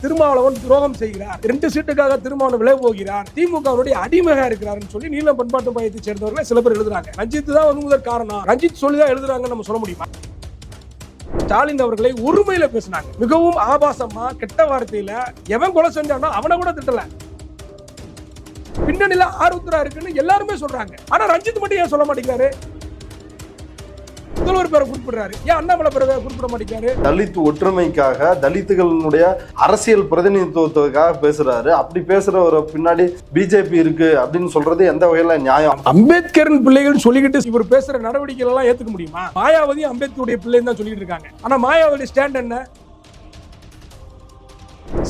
திருமாவளவன் துரோகம் செய்கிறார், 2 சீட்டுக்காக திருமாவளவன் விலை போகிறார், திமுகவுடைய அடிமையா இருக்கிறாருன்னு சொல்லி நீலம் பண்பாட்டு மையத்தை சேர்ந்தவர்கள் சில பேர் எழுதுறாங்க. ரஞ்சித் தான் வந்து முதல் காரணம், ரஞ்சித் சொல்லிதான் எழுதுறாங்கன்னு நம்ம சொல்ல முடியுமா? ஸ்டாலின் அவர்களை ஒருமையில பேசினாங்க, மிகவும் ஆபாசமா கெட்ட வார்த்தையில. எவன் கொலை செஞ்சானோ அவனை கூட திட்டல. பின்னணியில ஆருத்ரா இருக்குன்னு எல்லாருமே சொல்றாங்க. ஆனா ரஞ்சித் மட்டும் ஏன் சொல்ல மாட்டேங்கிறாரு? முதல்வர் பேரை குறிப்பிடுறாரு, ஏன் அண்ணாமலை பேரை குறிப்பிட மாட்டேங்கிறாரு? தலித் ஒற்றுமைக்காக, தலித்துகளுடைய அரசியல் பிரதிநிதித்துவத்துக்காக பேசுறாரு. அப்படி பேசுறவர பின்னாடி பிஜேபி இருக்கு அப்படின்னு சொல்றது எந்த வகையில நியாயம்? அம்பேத்கரின் பிள்ளைகள் சொல்லிக்கிட்டு இவர் பேசுற நடவடிக்கைகள் எல்லாம் ஏத்துக்க முடியுமா? மாயாவதி அம்பேத்கருடைய பிள்ளைன்னு தான் சொல்லிட்டு இருக்காங்க. ஆனா மாயாவதி ஸ்டாண்ட் என்ன?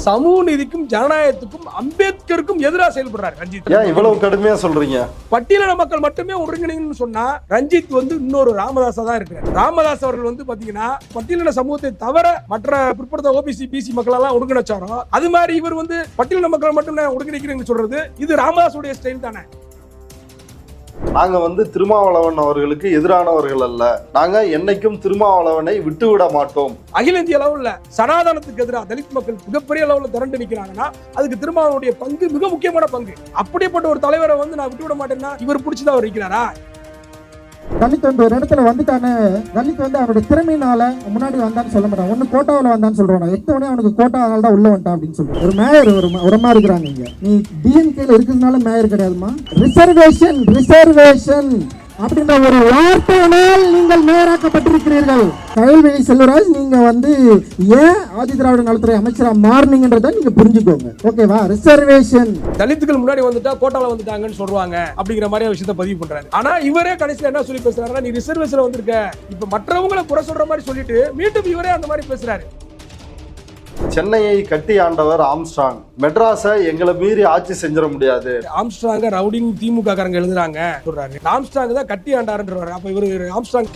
சமூக நீதிக்கும் ஜனநாயகத்துக்கும் அம்பேத்கருக்கும் எதிராக செயல்படுறாரு ரஞ்சித். ஏன் இவ்வளவு கடுமையா சொல்றீங்க? பட்டியலின மக்கள் மட்டுமே ஒருங்கிணைங்கன்னு சொன்னா ரஞ்சித் வந்து இன்னொரு ராமதாஸா தான் இருக்கிறார். ராமதாஸ் அவர்கள் வந்து பாத்தீங்கன்னா பட்டியலின சமூகத்தை தவிர மற்ற பிற்படுத்த ஓபிசி பிசி மக்கள் எல்லாம் ஒருங்கிணைச்சாரோ அது மாதிரி இவர் வந்து பட்டியலின மக்கள் மட்டும் ஒருங்கிணைக்கிறேன்னு சொல்றது இது ராமதாஸுடைய ஸ்டைல் தானே. நாங்க வந்து திருமாவளவன் அவர்களுக்கு எதிரானவர்கள் அல்ல, நாங்க என்னைக்கும் திருமாவளவனை விட்டுவிட மாட்டோம். அகில இந்திய அளவுல சனாதனத்துக்கு எதிராக தலித் மக்கள் மிகப்பெரிய அளவுல திரண்டு நிக்கிறாங்கன்னா அதுக்கு திருமாவளவனுடைய பங்கு மிக முக்கியமான பங்கு. அப்படிப்பட்ட ஒரு தலைவரை வந்து நான் விட்டுவிட மாட்டேன்னா இவர் பிடிச்சதா அவர் இருக்கிறாரா? தலித் வந்து ஒரு இடத்துல வந்துட்டானே, தலித் வந்து அவனுடைய திறமையினால முன்னாடி வந்தான்னு சொல்ல மாட்டான், ஒன்னு கோட்டாவில் வந்தான்னு சொல்றான். எத்தவனே அவனுக்கு கோட்டாவால் தான் உள்ள வந்துட்டான் அப்படின்னு சொல்லுவான். ஒரு மேயர் ஒரு மாதிரி இருக்கிறாங்க. இங்க நீ டிஎம்கேல இருக்கிறதுனால மேயர் கிடையாதுமா, ரிசர்வேஷன் ரிசர்வேஷன் அப்படின்ற ஒரு வார்த்தையினால் நீங்கள் மேயராக்கப்பட்டிருக்கிறீர்கள். கயல்விழி செல்வராஜ், நீங்க வந்து ஏன் ஆதி திராவிட நலத்துறை அமைச்சரா மாறினீங்கன்றத நீங்க புரிஞ்சுக்கோங்க, ஓகேவா? ரிசர்வேஷன் தலித்துகள் முன்னாடி வந்துட்டா கோட்டால வந்துட்டாங்கன்னு சொல்றாங்க அப்படிங்கிற மாதிரி விஷயத்தை பதிவு பண்றாரு. ஆனா இவரே கடைசியில் என்ன சொல்லி பேசுறாருன்னா, நீ ரிசர்வேஷன்ல வந்திருக்க, இப்ப மற்றவங்களை குறை சொல்ற மாதிரி சொல்லிட்டு மீண்டும் இவரே அந்த மாதிரி பேசுறாரு. சென்னையை கட்டி ஆண்டவர் ஆம்ஸ்ட்ராங், மெட்ராஸை எங்களை மீறி ஆட்சி செஞ்சிட முடியாது. ஆம்ஸ்ட்ராங் ரவுடிங் திமுக காரங்க எழுதுறாங்க சொல்றாரு. ஆம்ஸ்ட்ராங் தான் கட்டி ஆண்டாருன்றாரு. அப்ப இவரு ஆம்ஸ்ட்ராங்.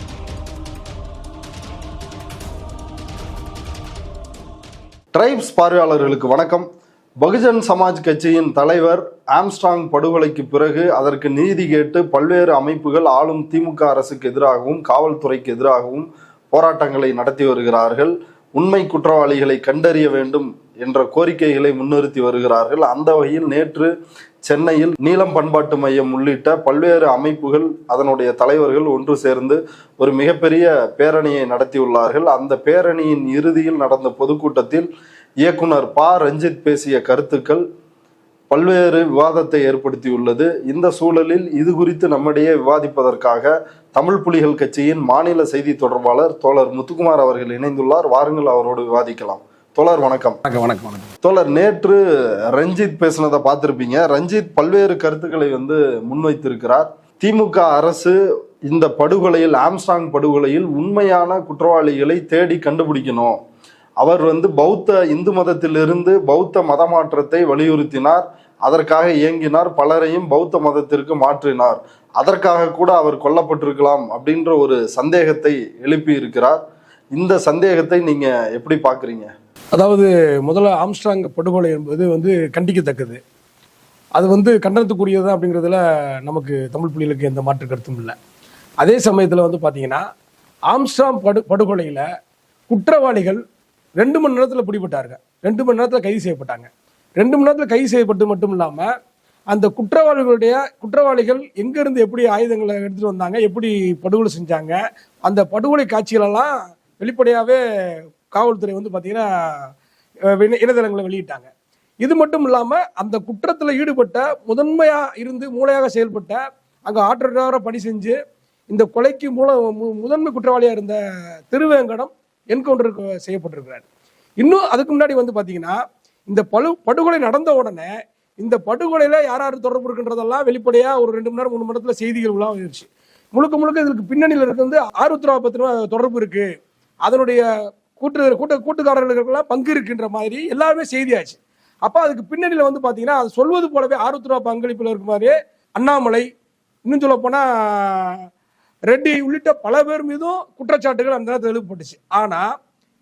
டிரைப்ஸ் பார்வையாளர்களுக்கு வணக்கம். பகுஜன் சமாஜ் கட்சியின் தலைவர் ஆம்ஸ்ட்ராங் படுகொலைக்கு பிறகு அதற்கு நீதி கேட்டு பல்வேறு அமைப்புகள் ஆளும் திமுக அரசுக்கு எதிராகவும் காவல்துறைக்கு எதிராகவும் போராட்டங்களை நடத்தி வருகிறார்கள். உண்மை குற்றவாளிகளை கண்டறிய வேண்டும் என்ற கோரிக்கைகளை முன்னிறுத்தி வருகிறார்கள். அந்த வகையில் நேற்று சென்னையில் நீலம் பண்பாட்டு மையம் உள்ளிட்ட பல்வேறு அமைப்புகள் அதனுடைய தலைவர்கள் ஒன்று சேர்ந்து ஒரு மிகப்பெரிய பேரணியை நடத்தியுள்ளார்கள். அந்த பேரணியின் இறுதியில் நடந்த பொதுக்கூட்டத்தில் இயக்குனர் ப. ரஞ்சித் பேசிய கருத்துக்கள் பல்வேறு விவாதத்தை ஏற்படுத்தியுள்ளது. இந்த சூழலில் இது குறித்து நம்மிடையே விவாதிப்பதற்காக தமிழ் புலிகள் கட்சியின் மாநில செய்தி தொடர்பாளர் தோழர் முத்துக்குமார் அவர்கள் இணைந்துள்ளார். வாருங்கள், அவரோடு விவாதிக்கலாம். தோழர் வணக்கம். வணக்கம். தோழர், நேற்று ரஞ்சித் பேசினதை பார்த்திருப்பீங்க. ரஞ்சித் பல்வேறு கருத்துக்களை வந்து முன்வைத்திருக்கிறார். திமுக அரசு இந்த படுகொலையில், ஆம்ஸ்ட்ராங் படுகொலையில் உண்மையான குற்றவாளிகளை தேடி கண்டுபிடிக்கணும். அவர் வந்து பௌத்த இந்து மதத்திலிருந்து பௌத்த மதமாற்றத்தை வலியுறுத்தினார், அதற்காக இயங்கினார், பலரையும் பௌத்த மதத்திற்கு மாற்றினார், அதற்காக கூட அவர் கொல்லப்பட்டிருக்கலாம் அப்படின்ற ஒரு சந்தேகத்தை எழுப்பி இருக்கிறார். இந்த சந்தேகத்தை நீங்க எப்படி பாக்குறீங்க? அதாவது முதல்ல ஆம்ஸ்ட்ராங் படுகொலை என்பது வந்து கண்டிக்கத்தக்கது. அது வந்து கண்டனத்துக்குரியது அப்படிங்கிறதுல நமக்கு தமிழ் புலிகளுக்கு எந்த மாற்று கருத்தும் இல்லை. அதே சமயத்தில் வந்து பார்த்தீங்கன்னா ஆம்ஸ்ட்ராங் படுகொலையில் குற்றவாளிகள் 2 மணி நேரத்தில் பிடிபட்டார்கள், 2 மணி நேரத்தில் கைது செய்யப்பட்டாங்க. 2 மணி நேரத்தில் கைது செய்யப்பட்டு மட்டும் இல்லாமல் அந்த குற்றவாளிகள் எங்கேருந்து எப்படி ஆயுதங்களை எடுத்துகிட்டு வந்தாங்க, எப்படி படுகொலை செஞ்சாங்க, அந்த படுகொலை காட்சிகளெல்லாம் வெளிப்படையாகவே காவல்துறை வந்து பார்த்தீங்கன்னா இணையதளங்களை வெளியிட்டாங்க. இது மட்டும் இல்லாமல் அந்த குற்றத்தில் ஈடுபட்ட முதன்மையாக இருந்து மூளையாக செயல்பட்ட அங்கே ஆற்றலாக பணி செஞ்சு இந்த கொலைக்கு முதன்மை குற்றவாளியாக இருந்த திருவேங்கடம் என்கவுண்டர் செய்யப்பட்டிருக்கிறார். இன்னும் அதுக்கு முன்னாடி வந்து பார்த்தீங்கன்னா இந்த படுகொலை நடந்த உடனே இந்த படுகொலையில யார் தொடர்பு இருக்குன்றதெல்லாம் வெளிப்படையா ஒரு 2 மணி நேரம் 3 மணி நேரத்துல செய்திகள் உலா வந்துருச்சு. முழுக்க இதுக்கு பின்னணியில் இருக்கு ஆருத்ரா பத்தின தொடர்பு இருக்கு, அதனுடைய கூட்டுக்காரர்களுக்கெல்லாம் பங்கு இருக்குன்ற மாதிரி எல்லாருமே செய்தியாச்சு. அப்ப அதுக்கு பின்னணியில வந்து பாத்தீங்கன்னா அது சொல்வது போலவே ஆருத்ரா பங்களிப்புல இருக்கு மாதிரி அண்ணாமலை, இன்னும் சொல்ல போனா ரெட்டி உள்ளிட்ட பல பேர் மீதும் குற்றச்சாட்டுகள் அந்த நேரத்தில் எழுப்பப்பட்டுச்சு. ஆனா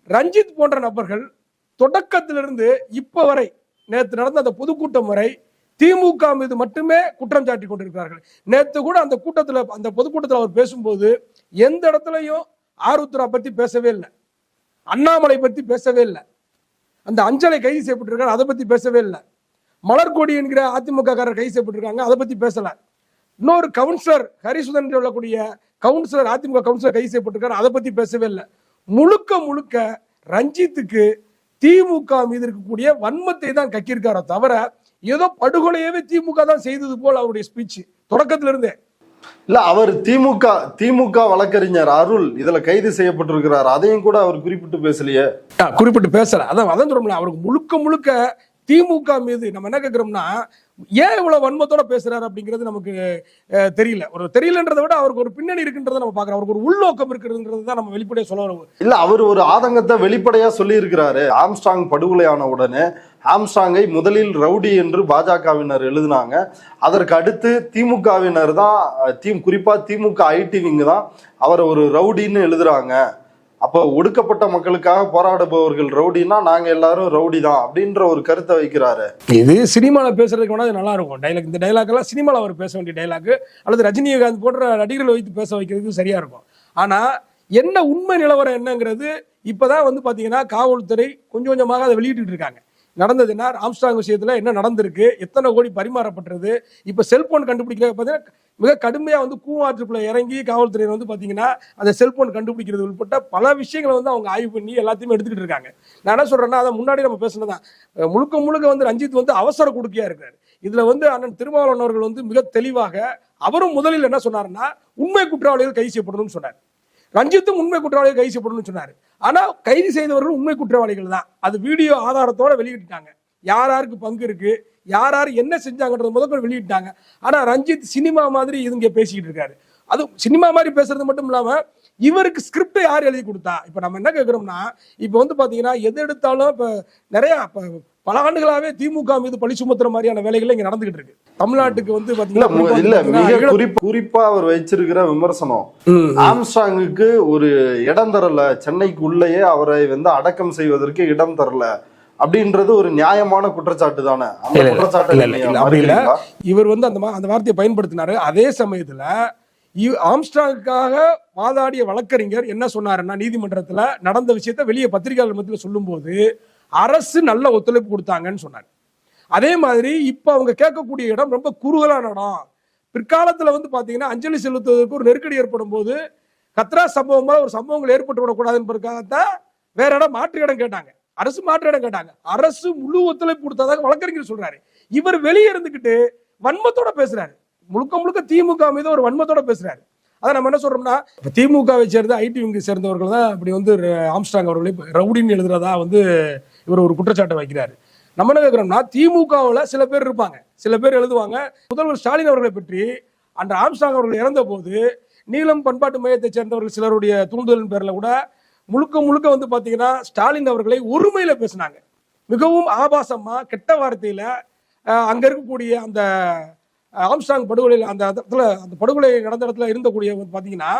ரஞ்சித் போன்ற நபர்கள் தொடக்கத்திலிருந்து இப்ப வரை, நேற்று நடந்த அந்த பொதுக்கூட்டம் வரை திமுக மீது மட்டுமே குற்றம் சாட்டி கொண்டிருக்கிறார்கள். நேற்று கூட அந்த பொதுக்கூட்டத்தில் அவர் பேசும்போது எந்த இடத்துலையும் ஆருத்ரா பத்தி பேசவே இல்லை, அண்ணாமலை பத்தி பேசவே இல்லை. அந்த அஞ்சலை கைது செய்யப்பட்டிருக்காரு, அதை பத்தி பேசவே இல்லை. மலர்கொடி என்கிற அதிமுக காரர் கைது செய்யப்பட்டிருக்காங்க, அதை பத்தி பேசல. இன்னொரு கவுன்சிலர் ஹரிசுதன் சொல்லக்கூடிய கவுன்சிலர், அதிமுக கவுன்சிலர் கைது செய்யப்பட்டிருக்காரு, அதை பத்தி பேசவே இல்லை. முழுக்க முழுக்க ரஞ்சித்துக்கு திமுக மீது இருக்கக்கூடிய வன்மத்தை தான் கக்கியிருக்காரோ தவிர ஏதோ படுகொலையவே திமுக தான் செய்தது போல் அவருடைய ஸ்பீச் தொடக்கத்துல இருந்தே இல்ல. அவர் திமுக வழக்கறிஞர் அருள் இதுல கைது செய்யப்பட்டிருக்கிறார், அதையும் கூட அவர் குறிப்பிட்டு பேசலையே. குறிப்பிட்டு பேசல. அதான் சொல்றோம்ல, அவருக்கு முழுக்க முழுக்க திமுக மீது நம்ம என்ன கேட்கிறோம்னா, ஏன் இவ்வளவு வன்மத்தோட பேசுறாரு அப்படிங்கிறது நமக்கு தெரியல. தெரியலன்றதை விட அவருக்கு ஒரு பின்னணி இருக்குன்றதை நம்ம பாக்குறோம். அவருக்கு ஒரு உள்நோக்கம் இருக்குன்றது தான் நம்ம வெளிப்படையா சொல்ல வரோம். இல்ல, அவர் ஒரு ஆதங்கத்தை வெளிப்படையா சொல்லி இருக்கிறாரு. ஆம்ஸ்ட்ராங் படுகொலையான உடனே ஆம்ஸ்ட்ராங்கை முதலில் ரவுடி என்று பாஜகவினர் எழுதினாங்க. அதற்கு அடுத்து திமுகவினர் தான், குறிப்பா திமுக ஐடி விங் தான் அவரை ஒரு ரவுடின்னு எழுதுறாங்க. அப்போ ஒடுக்கப்பட்ட மக்களுக்காக போராடுபவர்கள் ரவுடினா நாங்க எல்லாரும் ரவுடி தான் அப்படின்ற ஒரு கருத்தை வைக்கிறாரு. இது சினிமால பேசுறதுக்கு வேணா நல்லா இருக்கும் டைலாக். இந்த டைலாக் எல்லாம் சினிமால அவர் பேச வேண்டிய டைலாக், அல்லது ரஜினிகாந்த் போன்ற நடிகர்களை வைத்து பேச வைக்கிறதுக்கு சரியா இருக்கும். ஆனா என்ன உண்மை நிலவரம் என்னங்கிறது இப்பதான் பாத்தீங்கன்னா காவல்துறை கொஞ்சம் கொஞ்சமாக அதை வெளியிட்டு இருக்காங்க. நடந்தது என்ன, ஆம்ஸ்ட்ராங் விஷயத்துல என்ன நடந்திருக்கு, எத்தனை கோடி பரிமாறப்பட்டது, இப்ப செல்போன் கண்டுபிடிக்கிற பார்த்தீங்கன்னா மிக கடுமையா கூவாற்றுக்குள்ள இறங்கி காவல்துறையினர் பாத்தீங்கன்னா அந்த செல்போன் கண்டுபிடிக்கிறது உட்பட்ட பல விஷயங்களை அவங்க ஆய்வு பண்ணி எல்லாத்தையுமே எடுத்துக்கிட்டு இருக்காங்க. நான் என்ன சொல்றேன்னா, அதை முன்னாடி நம்ம பேசினதான், முழுக்க முழுக்க ரஞ்சித் அவசர கொடுக்கையா இருக்காரு. இதுல அண்ணன் திருமாவளவன் அவர்கள் மிக தெளிவாக அவரும் முதலில் என்ன சொன்னாருன்னா, உண்மை குற்றவாளிகள் கைது செய்யப்படணும்னு சொன்னார். ரஞ்சித்தும் உண்மை குற்றவாளிகள் கைது செய்யப்படணும்னு சொன்னாரு. ஆனா கைது செய்தவர்கள் உண்மை குற்றவாளிகள் தான். அது வீடியோ ஆதாரத்தோட வெளியிட்டாங்க. யார் யாருக்கு பங்கு இருக்கு, யார் யார் என்ன செஞ்சாங்கன்றது முதல் வெளியிட்டாங்க. ஆனா ரஞ்சித் சினிமா மாதிரி இங்க பேசிக்கிட்டு இருக்காரு. அது சினிமா மாதிரி பேசுறது மட்டும் இல்லாம இவருக்கு ஸ்கிரிப்ட் யார் எழுதி கொடுத்தா? இப்ப நம்ம என்ன கேட்கிறோம்னா, இப்ப பாத்தீங்கன்னா எது எடுத்தாலும் இப்ப நிறைய பல ஆண்டுகளாவே திமுக மீது பழி சுமத்துற மாதிரியான வேலைகள் இங்க நடந்துகிட்டு இருக்கு. தமிழ்நாட்டுக்கு குறிப்பா அவர் வச்சிருக்கிற விமர்சனம், ஆம்ஸ்ட்ராங்குக்கு ஒரு இடம் தரல, சென்னைக்கு உள்ளேயே அவரை அடக்கம் செய்வதற்கு இடம் தரல அப்படின்றது ஒரு நியாயமான குற்றச்சாட்டு தானே? அந்த குற்றச்சாட்டு இவர் அந்த வார்த்தையை பயன்படுத்தினாரு. அதே சமயத்துல ஆம்ஸ்ட்ராங்குக்காக வாதாடிய வழக்கறிஞர் என்ன சொன்னாருன்னா, நீதிமன்றத்துல நடந்த விஷயத்த வெளியே பத்திரிகையாளர் மத்தியில் சொல்லும் போது அரசு நல்ல ஒத்துழைப்பு கொடுத்தாங்கன்னு சொன்னாங்க. அதே மாதிரி இப்ப அவங்க கேட்கக்கூடிய இடம் ரொம்ப குறுகலான இடம். பிற்காலத்துல பாத்தீங்கன்னா அஞ்சலி செலுத்துவதற்கு ஒரு நெருக்கடி ஏற்படும் போது கத்ரா சம்பவமா ஒரு சம்பவங்கள் ஏற்பட்டு விடக்கூடாது என்பதற்காகத்தான் வேற இடம் மாற்று இடம் கேட்டாங்க. அரசு மாற்று இடம் கேட்டாங்க. அரசு முழு ஒத்துழைப்பு கொடுத்ததாக வழக்கறிஞர் சொல்றாரு. இவர் வெளியே இருந்துகிட்டு வன்மத்தோட பேசுறாரு. முழுக்க முழுக்க திமுக மீது ஒரு வன்மத்தோட பேசுறாரு. அதை நம்ம என்ன சொல்றோம்னா, திமுகவை சேர்ந்த ஐடி விங்கு சேர்ந்தவர்கள் தான் இப்படி ஆம்ஸ்ட்ராங் அவர்களை ரவுடின்னு எழுதுறதா இவர் ஒரு குற்றச்சாட்டை வைக்கிறாரு. நம்ம என்ன கேட்கிறோம்னா, திமுகவில் சில பேர் இருப்பாங்க, சில பேர் எழுதுவாங்க. முதல்வர் ஸ்டாலின் அவர்களை பற்றி அந்த ஆம்ஸ்ட்ராங் அவர்கள் இறந்த போது நீலம் பண்பாட்டு மையத்தை சேர்ந்தவர்கள் சிலருடைய தூண்டுதலின் பேர்ல கூட முழுக்க முழுக்க பாத்தீங்கன்னா ஸ்டாலின் அவர்களை ஒருமையில பேசினாங்க. மிகவும் ஆபாசமா கெட்ட வார்த்தையில அங்க இருக்கக்கூடிய அந்த ஆம்ஸ்ட்ராங் படுகொலையில் அந்த படுகொலை நடந்த இடத்துல இருந்தக்கூடிய பாத்தீங்கன்னா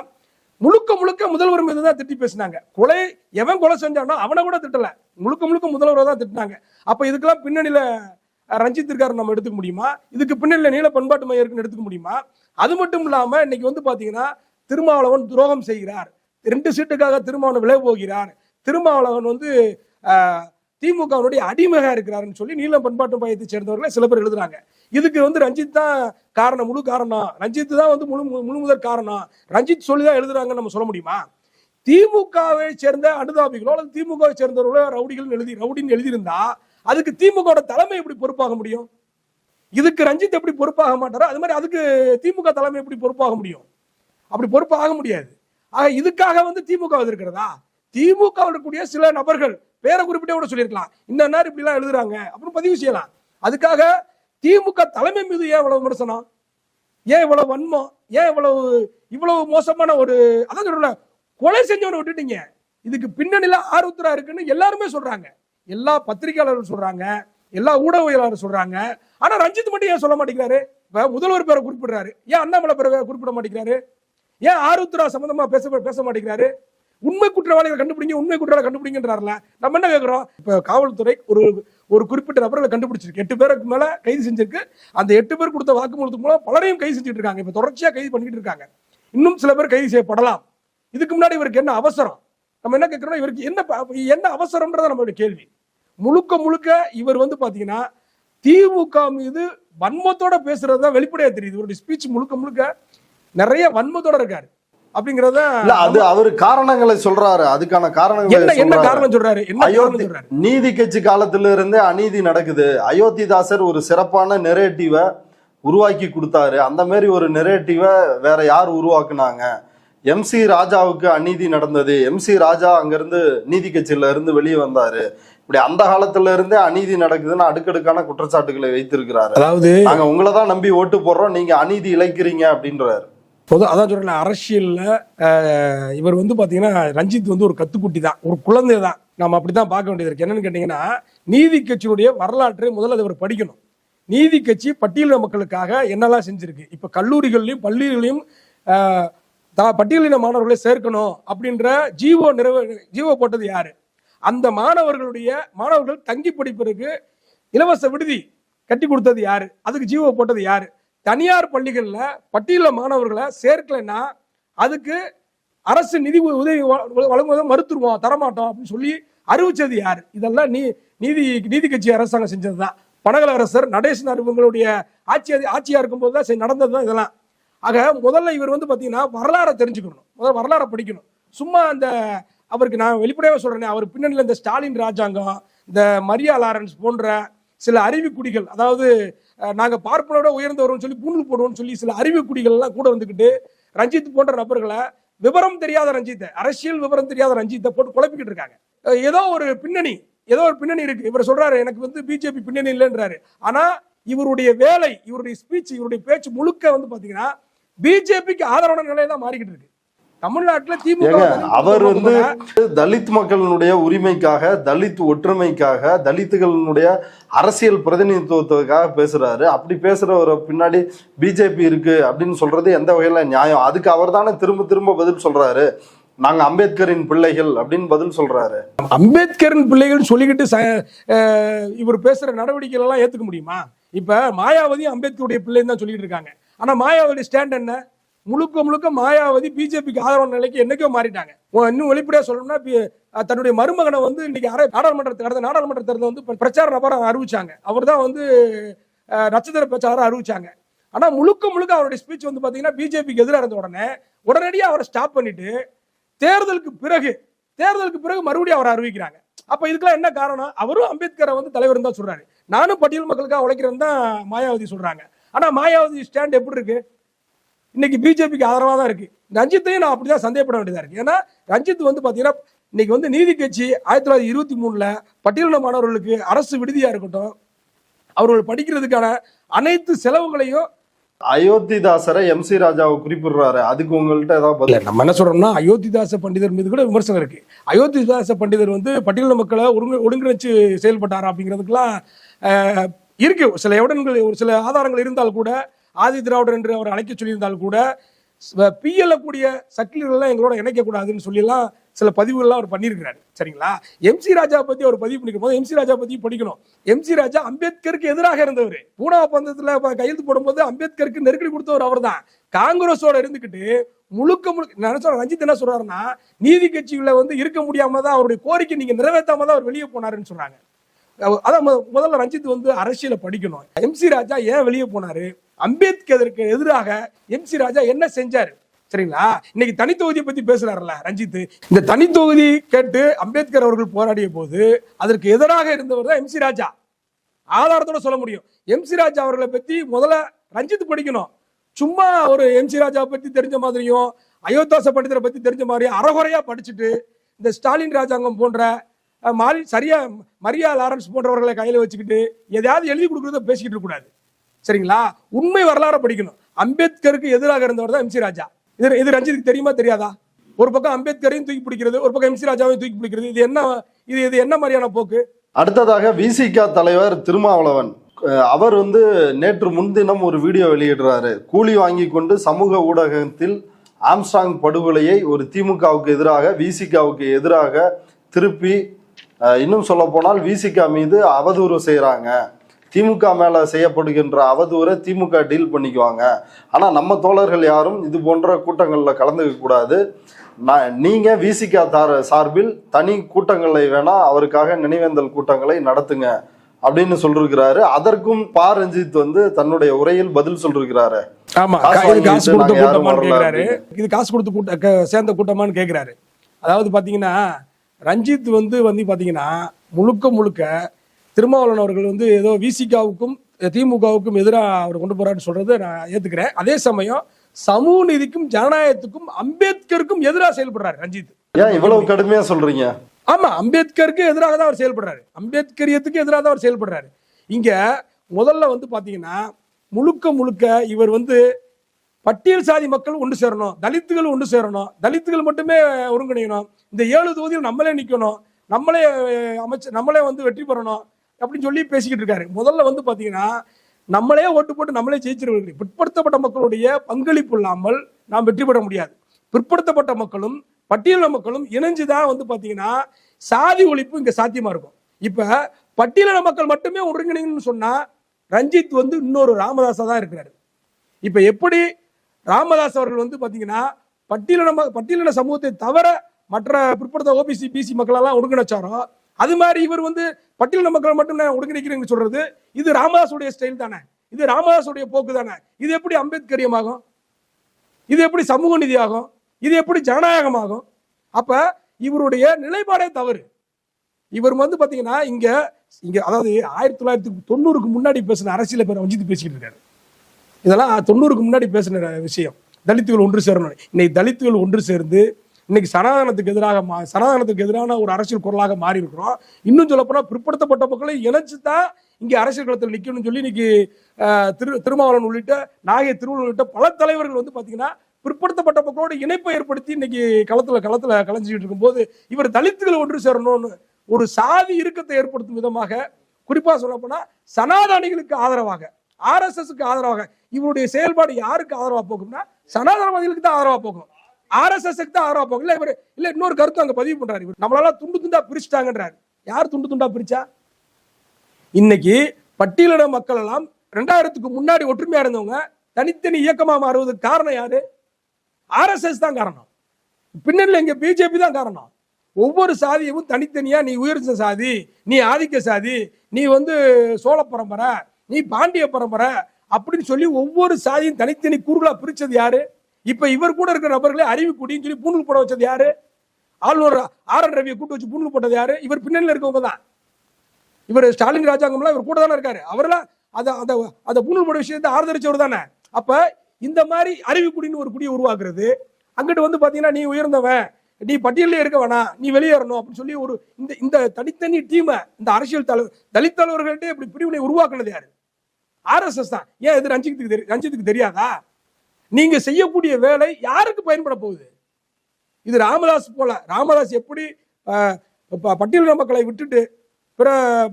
முழுக்க முழுக்க முதல்வர் மீது தான் திட்டி பேசினாங்க. எவன் கொலை செஞ்சானோ அவனை கூட திட்டல, முழுக்க முழுக்க முதல்வரை தான் திட்டினாங்க. அப்ப இதுக்கெல்லாம் பின்னணியில ரஞ்சித் இருக்காரு நம்ம எடுத்துக்க முடியுமா? இதுக்கு பின்னணியில நீல பண்பாட்டு மையம் இருக்குன்னு எடுத்துக்க முடியுமா? அது மட்டும் இல்லாம இன்னைக்கு பாத்தீங்கன்னா திருமாவளவன் துரோகம் செய்கிறார், 2 சீட்டுக்காக திருமாவளவன் விலை போகிறார், திருமாவளவன் திமுகவுடைய அடிமையா இருக்கிறாருன்னு சொல்லி நீலம் பண்பாட்டு மையத்தை சேர்ந்தவர்களை சில பேர் எழுதுறாங்க. இதுக்கு ரஞ்சித் தான் காரணம், முழு காரணம். ரஞ்சித் தான் முழு முதற் காரணம். ரஞ்சித் சொல்லிதான் எழுதுறாங்கன்னு நம்ம சொல்ல முடியுமா? திமுகவை சேர்ந்த அனுதாபிகளோ அல்லது திமுகவை சேர்ந்தவர்களோ ரவுடின்னு எழுதியிருந்தா அதுக்கு திமுக தலைமை எப்படி பொறுப்பாக முடியும்? இதுக்கு ரஞ்சித் எப்படி பொறுப்பாக மாட்டாரோ அது மாதிரி அதுக்கு திமுக தலைமை எப்படி பொறுப்பாக முடியும்? அப்படி பொறுப்பாக முடியாது. ஆக இதுக்காக திமுக இருக்கிறதா? திமுக இருக்கக்கூடிய சில நபர்கள் பேரை குறிப்பிட்டே கூட சொல்லியிருக்கலாம், இந்த நேரம் இப்படி எல்லாம் எழுதுறாங்க அப்படின்னு பதிவு செய்யலாம். அதுக்காக திமுக தலைமை மீது ஏன் இவ்வளவு விமர்சனம், ஏன் இவ்வளவு வன்மம், ஏன் இவ்வளவு மோசமான அதான் சொல்றேன், கொலை செஞ்சவனை விட்டுட்டீங்க. இதுக்கு பின்னணியில ஆருத்ரா இருக்குன்னு எல்லாருமே சொல்றாங்க, எல்லா பத்திரிகையாளர்கள் சொல்றாங்க, எல்லா ஊடகவியலாளர் சொல்றாங்க. ஆனா ரஞ்சித் மட்டும் ஏன் சொல்ல மாட்டேங்கிறாரு? முதல்வர் பேரை குறிப்பிடுறாரு, ஏன் அண்ணாமலை பேரை குறிப்பிட மாட்டேங்கிறாரு? ஏன் ஆருத்ரா சம்பந்தமா பேச மாட்டேங்கிறாரு? உண்மை குற்றவாளிகளை கண்டுபிடிங்க, உண்மை குற்றவாளிகளை கண்டுபிடிங்கன்றாருல. நம்ம என்ன கேட்கிறோம்? இப்ப காவல்துறை ஒரு குறிப்பிட்ட நபர்களை கண்டுபிடிச்சிருக்கு, 8 பேருக்கு மேல கைது செஞ்சிருக்கு. அந்த 8 பேர் கொடுத்த வாக்குமூலத்துக்கு மூலம் பலரையும் கைது செஞ்சுட்டு இருக்காங்க. இப்ப தொடர்ச்சியா கைது பண்ணிட்டு இருக்காங்க. இன்னும் சில பேர் கைது செய்யப்படலாம். இதுக்கு முன்னாடி இவருக்கு என்ன அவசரம்? நம்ம என்ன கேட்கிறோம், இவருக்கு என்ன அவசரம்ன்றத நம்மளுடைய கேள்வி. முழுக்க முழுக்க இவர் வந்து பாத்தீங்கன்னா திமுக மீது வன்மத்தோட பேசுறதுதான் வெளிப்படையா தெரியுது. இவருடைய ஸ்பீச் முழுக்க முழுக்க நிறைய வன்மத்தோட இருக்காரு அப்படிங்கறத. அது அவரு காரணங்களை சொல்றாரு. அதுக்கான காரணங்களை என்ன காரணம் சொல்றாரு? என்ன காரணம் சொல்றாரு? நீதி கட்சி காலத்துல இருந்தே அநீதி நடக்குது. அயோத்திதாசர் ஒரு சிறப்பான நெரேட்டிவை உருவாக்கி கொடுத்தாரு. அந்த மாதிரி ஒரு நெரேட்டிவை வேற யார் உருவாக்குனாங்க? MC ராஜாவுக்கு அநீதி நடந்தது. MC ராஜா அங்கிருந்து நீதி கட்சியில இருந்து வெளியே வந்தாரு. இப்படி அந்த காலத்துல இருந்தே அநீதி நடக்குதுன்னு அடுக்கடுக்கான குற்றச்சாட்டுகளை வைத்திருக்கிறாரு. அதாவது நாங்க உங்களை தான் நம்பி ஓட்டு போடுறோம், நீங்க அநீதி இழைக்கிறீங்க அப்படின்றாரு. அதான் சொல்றேன், அரசியல்ல இவர் வந்து பாத்தீங்கன்னா ரஞ்சித் வந்து ஒரு கத்துக்குட்டி தான், ஒரு குழந்தை தான். நாம அப்படித்தான் பார்க்க வேண்டியது இருக்கு. என்னன்னு கேட்டீங்கன்னா, நீதி கட்சியினுடைய வரலாற்றை முதல்ல இவர் படிக்கணும். நீதி கட்சி பட்டியலின மக்களுக்காக என்னெல்லாம் செஞ்சிருக்கு. இப்ப கல்லூரிகள்லயும் பள்ளிகளையும் பட்டியலின மாணவர்களை சேர்க்கணும் அப்படின்ற ஜீவோ போட்டது யாரு? அந்த மாணவர்கள் தங்கி படிப்பதற்கு இலவச விடுதி கட்டி கொடுத்தது யாரு? அதுக்கு ஜீவோ போட்டது யாரு? தனியார் பள்ளிகள்ல பட்டியல மாணவர்களை சேர்க்கலைன்னா அதுக்கு அரசு நிதி உதவி வழங்குவதை மறுத்துருவோம், தரமாட்டோம் அப்படின்னு சொல்லி அறிவிச்சது யாரு? இதெல்லாம் நீதி கட்சி அரசாங்கம் செஞ்சதுதான். பனகல அரசர் நடேசன் இவங்களுடைய ஆட்சியா இருக்கும் போதுதான் நடந்ததுதான் இதெல்லாம். ஆக முதல்ல இவர் வந்து பாத்தீங்கன்னா வரலாறை தெரிஞ்சுக்கணும், முதல்ல வரலாறை படிக்கணும். சும்மா அந்த அவருக்கு நான் வெளிப்படையாக சொல்றேன், அவர் பின்னணியில் இந்த ஸ்டாலின் ராஜாங்கம், இந்த மரியா லாரன்ஸ் போன்ற சில அறிவுக்குடிகள், அதாவது நாங்க பார்ப்பனோட உயர்ந்தவரும் சொல்லி பூணூல் போடுவோம்னு சொல்லி சில அறிவுக்குடிகள் எல்லாம் கூட வந்துக்கிட்டு ரஞ்சித் போன்ற நபர்களை, விவரம் தெரியாத ரஞ்சித்தை, அரசியல் விவரம் தெரியாத ரஞ்சித்தை போட்டு குழப்பிக்கிட்டு இருக்காங்க. ஏதோ ஒரு பின்னணி இருக்கு. இவர் சொல்றாரு எனக்கு வந்து பிஜேபி பின்னணி இல்லைன்றாரு. ஆனா இவருடைய வேலை, இவருடைய ஸ்பீச், இவருடைய பேச்சு முழுக்க வந்து பாத்தீங்கன்னா பிஜேபிக்கு ஆதரவான நிலையை தான் மாறிக்கிட்டு இருக்கு தமிழ்நாட்டுல. திமுக அவர் வந்து தலித் மக்களுடைய உரிமைக்காக, தலித் ஒற்றுமைக்காக, தலித்துகளுடைய அரசியல் பிரதிநிதித்துவத்துக்காக பேசுறாரு. அப்படி பேசுறவரை பின்னாடி பிஜேபி இருக்கு அப்படின்னு சொல்றது எந்த வகையில நியாயம்? அதுக்கு அவர் தானே திரும்ப திரும்ப பதில் சொல்றாரு, நாங்க அம்பேத்கரின் பிள்ளைகள் அப்படின்னு பதில் சொல்றாரு. அம்பேத்கரின் பிள்ளைகள் சொல்லிக்கிட்டு இவர் பேசுற நடவடிக்கைகள் எல்லாம் ஏத்துக்க முடியுமா? இப்ப மாயாவதி அம்பேத்கருடைய பிள்ளைன்னு தான் சொல்லிட்டு இருக்காங்க. ஆனா மாயாவதி ஸ்டாண்ட் என்ன? முழுக்க மாயாவதி பிஜேபிக்கு ஆதரவான நிலைக்கு என்னைக்கோ மாறிட்டாங்க. இன்னும் வெளிப்படையா சொல்லணும்னா, தன்னுடைய மருமகனை வந்து இன்னைக்கு நாடாளுமன்ற தேர்தல் வந்து பிரச்சார நபராக அறிவிச்சாங்க. அவர் தான் வந்து நட்சத்திர பிரச்சாரம் அறிவிச்சாங்க. ஆனா முழுக்க அவருடைய ஸ்பீச் வந்து பாத்தீங்கன்னா பிஜேபிக்கு எதிராக இருந்த உடனடியாக அவரை ஸ்டாப் பண்ணிட்டு தேர்தலுக்கு பிறகு மறுபடியும் அவரை அறிவிக்கிறாங்க. அப்ப இதுக்கெல்லாம் என்ன காரணம்? அவரும் அம்பேத்கரை வந்து தலைவர் தான் சொல்றாரு, நானும் பட்டியல் மக்களுக்காக உழைக்கிறேன்னு தான் மாயாவதி சொல்றாங்க. ஆனா மாயாவதி ஸ்டாண்ட் எப்படி இருக்கு? இன்னைக்கு பிஜேபிக்கு ஆதரவா தான் இருக்கு. ரஞ்சித்தையும் நான் அப்படிதான் சந்தேகப்பட வேண்டியதா இருக்கு. ஏன்னா ரஞ்சித் வந்து பாத்தீங்கன்னா இன்னைக்கு வந்து நீதி கட்சி 1923 பட்டியலின மாணவர்களுக்கு அரசு விடுதியா இருக்கட்டும், அவர்கள் படிக்கிறதுக்கான அனைத்து செலவுகளையும் அயோத்திதாசரை MC ராஜாவை குறிப்பிடுறாரு. அதுக்கு உங்கள்கிட்ட ஏதாவது நம்ம என்ன சொல்றோம்னா, அயோத்திதாச பண்டிதர் மீது கூட விமர்சனம் இருக்கு. அயோத்திதாச பண்டிதர் வந்து பட்டியலின மக்களை ஒருங்கிணைச்சு செயல்பட்டாரா அப்படிங்கிறதுக்கெல்லாம் இருக்கு சில எவிடன்கள், ஒரு சில ஆதாரங்கள் இருந்தால் கூட, ஆதி திராவிடர் என்று அவர் அழைக்க சொல்லியிருந்தால் கூட, பிஎல்ல சக்கிலர்கள்லாம் எங்களோட இணைக்க கூடாதுன்னு சொல்லலாம் சில பதிவுகள்லாம் அவர் பண்ணியிருக்கிறாரு. சரிங்களா? MC ராஜா பத்தி அவர் பதிவு பண்ணிக்கும் போது MC ராஜா பத்தி படிக்கணும். MC ராஜா அம்பேத்கருக்கு எதிராக இருந்தவர். பூனா ஒப்பந்தத்துல கையெழுத்து போடும்போது அம்பேத்கருக்கு நெருக்கடி கொடுத்தவர் அவர் தான். காங்கிரஸோட இருந்துகிட்டு முழுக்க ரஞ்சித் என்ன சொல்றாருன்னா, நீதி கட்சிகளை வந்து இருக்க முடியாம தான் அவருடைய கோரிக்கை நீங்க நிறைவேற்றாம தான் அவர் வெளியே போனாருன்னு சொல்றாங்க. அதான் முதல்ல ரஞ்சித் வந்து அரசியலை படிக்கணும். MC ராஜா ஏன் வெளியே போனாரு? அம்பேத்கருக்கு எதிராக MC ராஜா என்ன செஞ்சாரு? சரிங்களா? இன்னைக்கு தனித்தொகுதியை பத்தி பேசுறாருல்ல ரஞ்சித், இந்த தனித்தொகுதி கேட்டு அம்பேத்கர் அவர்கள் போராடிய போது அதற்கு எதிராக இருந்தவர் தான் MC ராஜா. ஆதாரத்தோட சொல்ல முடியும். MC ராஜா அவர்களை பத்தி முதல்ல ரஞ்சித் படிக்கணும். சும்மா ஒரு MC ராஜா பத்தி தெரிஞ்ச மாதிரியும் அயோத்தாச பண்டிதரை பத்தி தெரிஞ்ச மாதிரியும் அறகுறையா படிச்சுட்டு இந்த ஸ்டாலின் ராஜாங்கம் போன்ற மரியா லாரன்ஸ் போன்றவர்களை கையில வச்சுக்கிட்டு எதையாவது எழுதி கொடுக்கறத பேசிக்கிட்டு இருக்க கூடாது. சரிங்களா? உண்மை வரலாறு படிக்கணும். அம்பேத்கருக்கு எதிராக இருந்தவர் தான் MC ராஜா. இது ரஞ்சித்துக்கு தெரியுமா தெரியாதா? ஒரு பக்கம் அம்பேத்கரையும் தூக்கி பிடிக்கிறது, ஒரு பக்கம் MC ராஜாவையும் தூக்கி பிடிக்கிறது. இது என்ன மாதிரியான போக்கு? அடுத்ததாக VCK தலைவர் திருமாவளவன் அவர் வந்து நேற்று முன்தினம் ஒரு வீடியோ வெளியிடுறாரு. கூலி வாங்கி கொண்டு சமூக ஊடகத்தில் ஆம்ஸ்ட்ராங் படுகொலையை ஒரு திமுகவுக்கு எதிராக, VCKவுக்கு எதிராக திருப்பி, இன்னும் சொல்ல போனால் VCK மீது அவதூறு செய்யறாங்க, திமுக மேல செய்யப்படுகின்ற அவதூறை திமுக டீல் பண்ணிக்குவாங்க. ஆனா நம்ம தோழர்கள் யாரும் இது போன்ற கூட்டங்கள்ல கலந்துக்க கூடாது. நீங்க விசிக சார்பில் தனி கூட்டங்களை வேணா அவருக்காக நினைவேந்தல் கூட்டங்களை நடத்துங்க அப்படின்னு சொல்லிருக்கிறாரு. அதற்கும் பா ரஞ்சித் வந்து தன்னுடைய உரையில் பதில் சொல்லிருக்கிறாரு. ஆமா, இது காசு கொடுத்த கூட்டமான்னு கேட்கிறாரு. இது காசு கொடுத்து சேர்ந்த கூட்டமான்னு கேட்கிறாரு. அதாவது பாத்தீங்கன்னா ரஞ்சித் வந்து பாத்தீங்கன்னா முழுக்க திருமாவளவன் அவர்கள் வந்து ஏதோ விசிகாவுக்கும் திமுகவுக்கும் எதிராக அவர் கொண்டு போறாருன்னு சொல்றது நான் ஏத்துக்கிறேன். அதே சமயம் சமூக நீதிக்கும் ஜனநாயகத்துக்கும் அம்பேத்கருக்கும் எதிராக செயல்படுறாரு ரஞ்சித். ஏன் இவ்வளவு கடுமையா சொல்றீங்க? ஆமா, அம்பேத்கருக்கு எதிராக தான் அவர் செயல்படுறாரு, அம்பேத்கரியத்துக்கு எதிராக தான் அவர் செயல்படுறாரு. இங்க முதல்ல வந்து பாத்தீங்கன்னா முழுக்க இவர் வந்து பட்டியல் சாதி மக்கள் ஒன்று சேரணும், தலித்துகள் ஒன்று சேரணும், தலித்துகள் மட்டுமே ஒருங்கிணைக்கணும், இந்த 7 தொகுதியில் நம்மளே நிக்கணும், நம்மளே வந்து வெற்றி பெறணும் அப்படின்னு சொல்லி பேசிக்கிட்டு இருக்காரு. முதல்ல வந்து பாத்தீங்கன்னா நம்மளே ஓட்டு போட்டு நம்மளே ஜெயிச்சிருக்க. பிற்படுத்தப்பட்ட மக்களுடைய பங்களிப்பு இல்லாமல் நாம் வெற்றி பெற முடியாது. பிற்படுத்தப்பட்ட மக்களும் பட்டியல மக்களும் இணைஞ்சுதான் வந்து பாத்தீங்கன்னா சாதி ஒழிப்பு இங்க சாத்தியமா இருக்கும். இப்ப பட்டியலின மக்கள் மட்டுமே ஒருங்கிணைங்கன்னு சொன்னா ரஞ்சித் வந்து இன்னொரு ராமதாஸா தான் இருக்கிறாரு. இப்ப எப்படி ராமதாஸ் அவர்கள் வந்து பாத்தீங்கன்னா பட்டியலின சமூகத்தை தவிர மற்ற பிற்படுத்த ஓபிசி பிசி மக்கள் எல்லாம் ஒருங்கிணைச்சாரோ அது மாதிரி இவர் வந்து பட்டியலின மக்கள் மட்டும் ஒருங்கிணைக்கிறேன்னு சொல்றது இது ராமதாஸுடைய ஸ்டைல் தானே, இது ராமதாஸுடைய போக்கு தானே. இது எப்படி அம்பேத்கரியமாகும்? இது எப்படி சமூக நீதி ஆகும்? இது எப்படி ஜனநாயகமாகும்? அப்ப இவருடைய நிலைப்பாடே தவறு. இவர் வந்து பாத்தீங்கன்னா இங்க அதாவது 1990க்கு முன்னாடி பேசின அரசியல பேர் ரஞ்சித் பேசிக்கிட்டு இருக்காரு. இதெல்லாம் 90க்கு முன்னாடி பேசின விஷயம். தலித்துகள் ஒன்று சேரணும். இன்னைக்கு தலித்துகள் ஒன்று சேர்ந்து இன்னைக்கு சனாதனத்துக்கு எதிரான ஒரு அரசியல் குரலாக மாறி இருக்கிறோம். இன்னும் சொல்ல போனா பிற்படுத்தப்பட்ட மக்களை இணைச்சுதான் இங்க அரசியல் களத்தில் நிக்கணும்னு சொல்லி இன்னைக்கு திருமாவளவன் உள்ளிட்ட நாகை திருவள்ளுவர் உள்ளிட்ட பல தலைவர்கள் வந்து பாத்தீங்கன்னா பிற்படுத்தப்பட்ட மக்களோட இணைப்பை ஏற்படுத்தி இன்னைக்கு களத்துல கலைஞ்சிட்டு இருக்கும் போது இவர் தலித்துகள் ஒன்று சேரணும்னு ஒரு சாதி இறுக்கத்தை ஏற்படுத்தும் விதமாக, குறிப்பா சொல்ல போனா சனாதனிகளுக்கு ஆதரவாக, RSSக்கு ஆதரவாக இவருடைய செயல்பாடு யாருக்கு ஆதரவா போகும்னா சனாதனவாதிகளுக்கு தான் ஆதரவா போகும், RSSக்கு தான் ஆதரவா போகும். இல்ல இன்னொரு கருத்து அங்க பதிவு பண்றாரு. இவர் நம்மளால துண்டு துண்டா பிரிச்சுட்டாங்கன்றாரு. யார் துண்டு துண்டா பிரிச்சா? இன்னைக்கு பட்டியலின மக்கள் எல்லாம் 2000க்கு முன்னாடி ஒற்றுமையா இருந்தவங்க தனித்தனி இயக்கமா மாறுவதற்கு காரணம் யாரு? RSS தான் காரணம். பின்னணியில் எங்க பிஜேபி தான் காரணம். ஒவ்வொரு சாதியும் தனித்தனியா நீ உயர்ந்த சாதி, நீ ஆதிக்க சாதி, நீ வந்து சோழ பரம்பரை, நீ பாண்டிய பரம்பரை அப்படின்னு சொல்லி ஒவ்வொரு சாதியும் தனித்தனி கூறுகளா பிரிச்சது யாரு? இப்ப இவர் கூட இருக்கிற நபர்களே அறிவுக்குடின்னு சொல்லி பூணூல் போட வச்சது யாரு? ஆளுநர் RN ரவியை கூட்டு வச்சு பூணூல் போட்டது யாரு? இவர் பின்னணியில் இருக்கவங்க தான். இவர் ஸ்டாலின் ராஜாங்கம்லாம் இவர் கூட தானே இருக்காரு. அவரெல்லாம் அதை பூணூல் போட விஷயத்தை ஆதரிச்சவர் தானே. அப்ப இந்த மாதிரி அறிவுக்குடின்னு ஒரு குடியை உருவாக்குறது, அங்கிட்டு வந்து பாத்தீங்கன்னா நீ உயர்ந்தவன், நீ பட்டியலே இருக்க வேணாம், நீ வெளியேறணும் அப்படின்னு சொல்லி ஒரு இந்த தனித்தனி டீமை இந்த அரசியல் தலித் தலைவர்கள்ட்ட இப்படி பிரிவினை உருவாக்குனது யாரு? RSS தான். ஏன் இது ரஞ்சித்துக்கு தெரியாதா? நீங்க செய்யக்கூடிய வேலை யாருக்கு பயன்பட போகுது? இது ராமதாஸ் போல, ராமதாஸ் எப்படி பட்டியலின மக்களை விட்டுட்டு பிற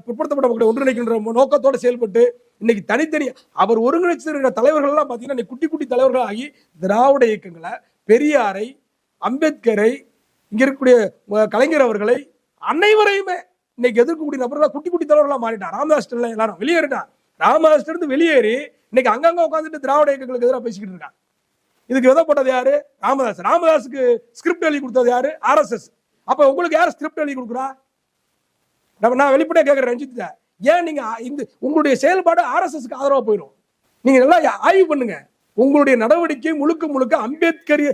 பிற்படுத்தப்பட்ட மக்களை ஒன்றிணைக்கின்ற நோக்கத்தோடு செயல்பட்டு இன்னைக்கு தனித்தனி அவர் ஒருங்கிணைச்சிருக்கிற தலைவர்கள் எல்லாம் பாத்தீங்கன்னா குட்டி தலைவர்கள் ஆகி திராவிட இயக்கங்களை, பெரியாரை, அம்பேத்கரை, இங்க இருக்கக்கூடிய கலைஞர் அவர்களை அனைவரையுமே இன்னைக்கு எதிர்க்கக்கூடிய நபர்களா குட்டி தலைவர்களா மாறிட்டான். ராமதாஸ் எல்லாரும் வெளியேறிட்டான். ராமதாஸ் இருந்து வெளியேறி இன்னைக்கு அங்கங்க உட்காந்துட்டு திராவிட இயக்கங்களுக்கு எதிராக பேசிக்கிட்டு இருக்கான். இதுக்கு விதப்பட்டது யாரு? ராமதாஸ். ராமதாஸுக்கு ஸ்கிரிப்ட் எழுதி கொடுத்தது யாரு? RSS. அப்ப உங்களுக்கு யார் ஸ்கிரிப்ட் எழுதி கொடுக்குறா? நான் வெளிப்படையா கேட்கிறேன் ரஞ்சித், ஏன் நீங்க உங்களுடைய செயல்பாடு RSSக்கு ஆதரவா போயிடும்? நீங்க நல்லா ஆய்வு பண்ணுங்க. உங்களுடைய நடவடிக்கை முழுக்க அம்பேத்கரிய